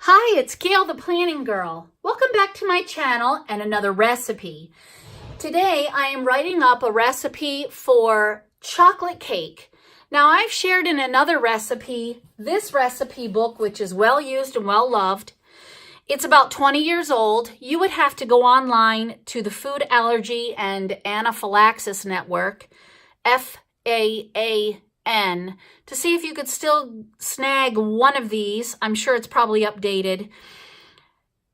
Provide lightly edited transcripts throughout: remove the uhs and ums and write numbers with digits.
Hi, it's Gail the Planning Girl. Welcome back to my channel and another recipe. Today I am writing up a recipe for chocolate cake. Now I've shared in another recipe, this recipe book, which is well used and well loved. It's about 20 years old. You would have to go online to the Food Allergy and Anaphylaxis Network, FAAN, to see if you could still snag one of these. I'm sure it's probably updated.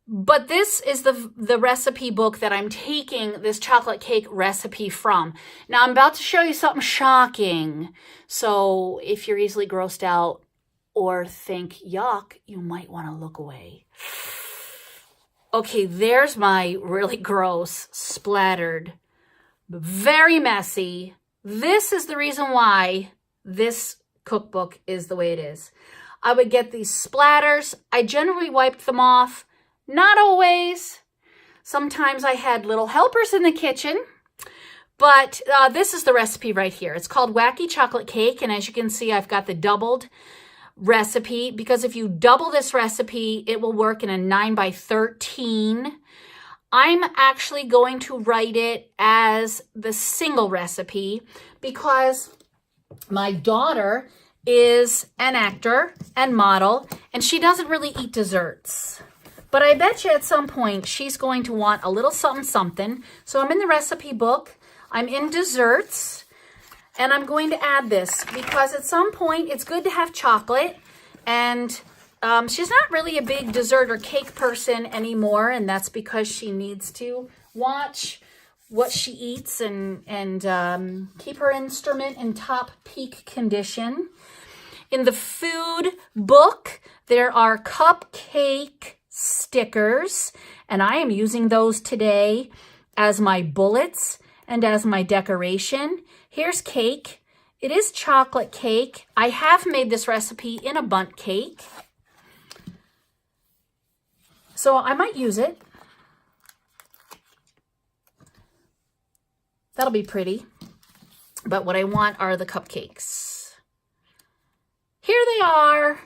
But this is the recipe book that I'm taking this chocolate cake recipe from. Now I'm about to show you something shocking. So if you're easily grossed out or think yuck, you might want to look away. Okay, there's my really gross, splattered, very messy. This is the reason why this cookbook is the way it is. I would get these splatters. I generally wiped them off. Not always. Sometimes I had little helpers in the kitchen. But this is the recipe right here. It's called Wacky Chocolate Cake. And as you can see, I've got the doubled recipe. Because if you double this recipe, it will work in a 9x13. I'm actually going to write it as the single recipe because my daughter is an actor and model, and she doesn't really eat desserts. But I bet you at some point she's going to want a little something something. So I'm in the recipe book. I'm in desserts, and I'm going to add this because at some point it's good to have chocolate. And she's not really a big dessert or cake person anymore, and that's because she needs to watch what she eats and keep her instrument in top peak condition. In the food book, there are cupcake stickers, and I am using those today as my bullets and as my decoration. Here's cake. It is chocolate cake. I have made this recipe in a bundt cake, so I might use it. That'll be pretty. But what I want are the cupcakes. Here they are.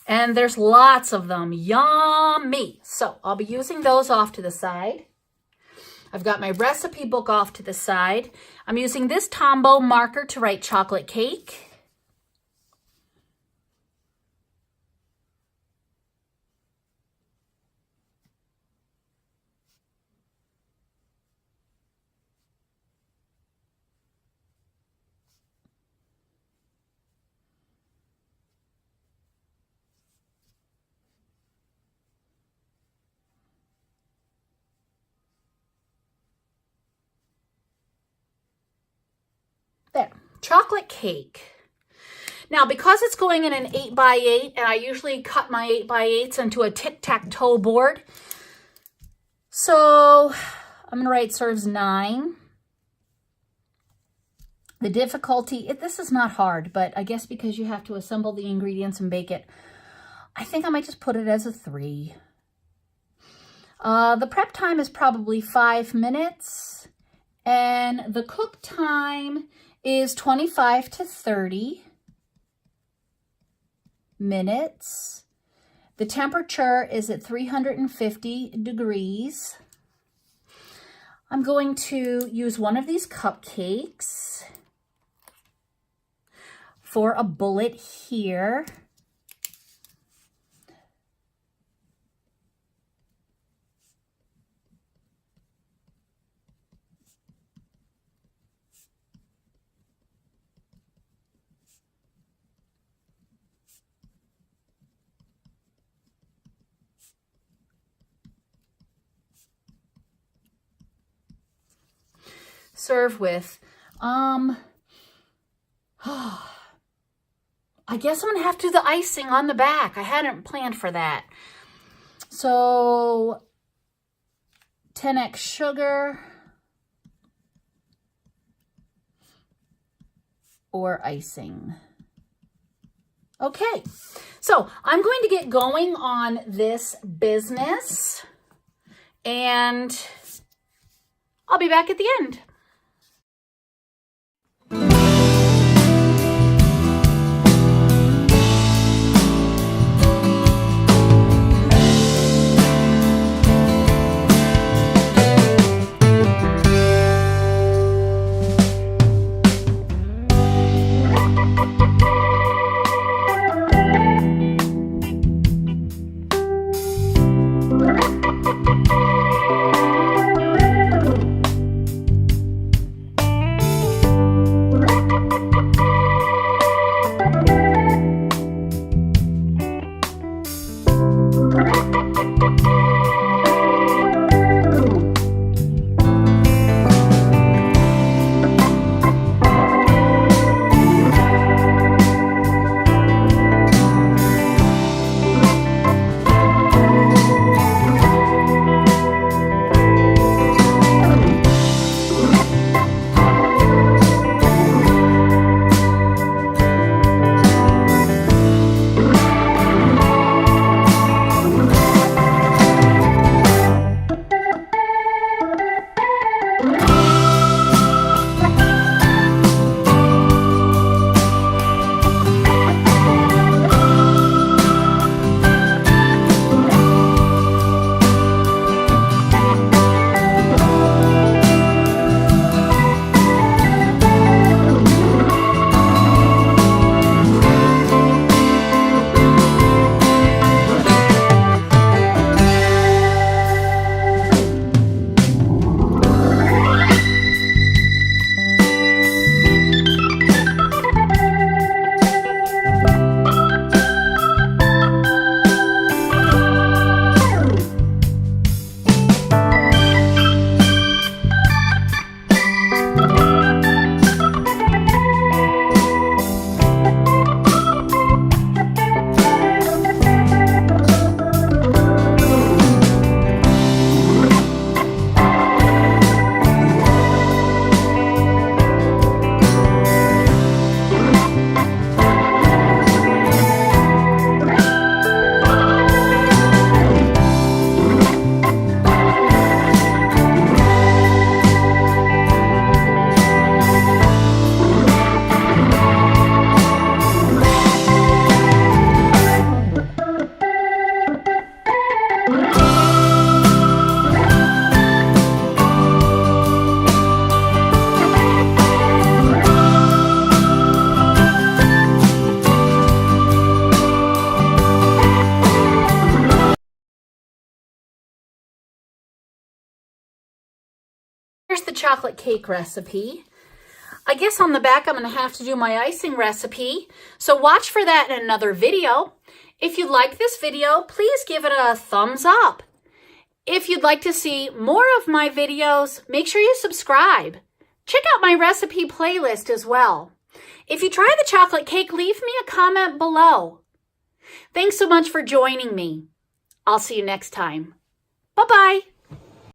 And there's lots of them. Yummy. So I'll be using those off to the side. I've got my recipe book off to the side. I'm using this Tombow marker to write chocolate cake. There, chocolate cake. Now, because it's going in an 8x8, and I usually cut my 8x8s into a tic-tac-toe board, so I'm going to write serves 9. The difficulty, this is not hard, but I guess because you have to assemble the ingredients and bake it, I think I might just put it as a 3. The prep time is probably 5 minutes, and the cook time is 25 to 30 minutes. The temperature is at 350 degrees. I'm going to use one of these cupcakes for a bullet here. Serve with, I guess I'm going to have to do the icing on the back. I hadn't planned for that. So 10x sugar or icing. Okay, so I'm going to get going on this business, and I'll be back at the end. Here's the chocolate cake recipe. I guess on the back I'm going to have to do my icing recipe, so watch for that in another video. If you like this video, please give it a thumbs up. If you'd like to see more of my videos, make sure you subscribe. Check out my recipe playlist as well. If you try the chocolate cake, leave me a comment below. Thanks so much for joining me. I'll see you next time. Bye-bye.